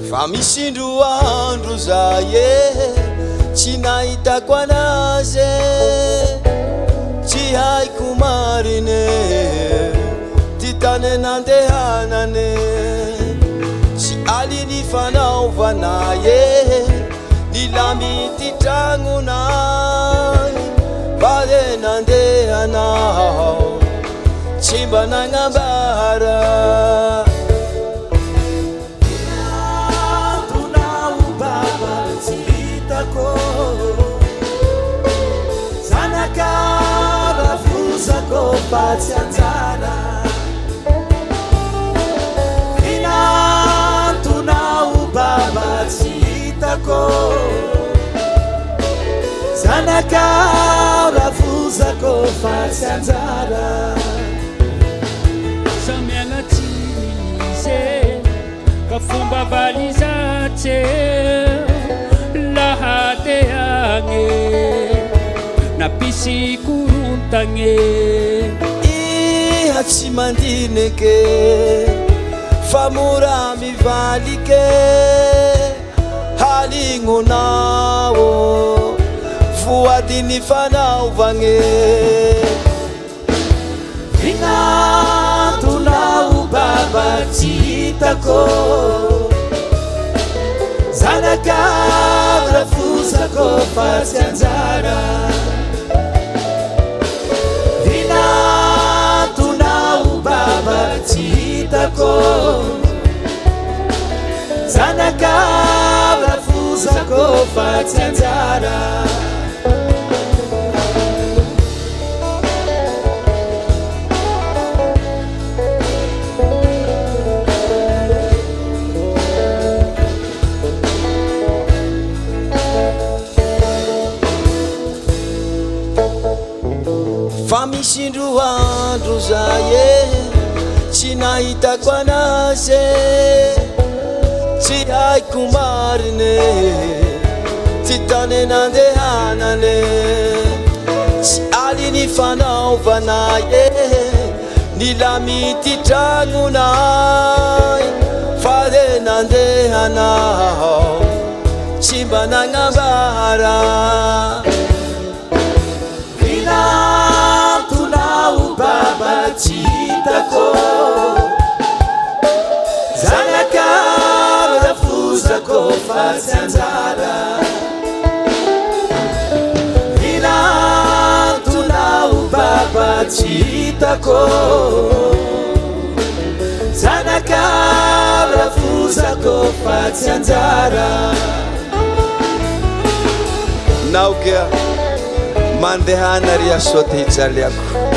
Fa misindro andro zaye tsy nahitako anazy, tsy haiko marine ty tany nandehanane, tsy aliny fanaovanaye nilamy ty tragnonay, vale nandehanao tsy mba nagnambara. Patsy anjara inantonao baba tsy hitako, zanakao ravozako fatsy anjara. Samiana tsinize ka fomba valizatsy lahateagny napisy korontagny iha tsy mandinike fa mora mivalike haligninao voadiny fanaovagny. Inantonao baba tsy hitako, zanakao ravozako fatsy anjara. Tsy hitako, zanakao ravozako fatsy anjara. Fa misindro andro zaye tsy nahitako anazy, tsy haiko marine ty tany nandehanane, tsy aliny fanaovanaye nilamy ty tragnonay, vale nandehanao tsy mba nagnambara. Inantonao baba tsy hitako, zanakao ravozako fatsy anjara. Inantonao baba tsy hitako, zanakao ravozako fatsy anjara. Naokea mandehana ria sote hijaliako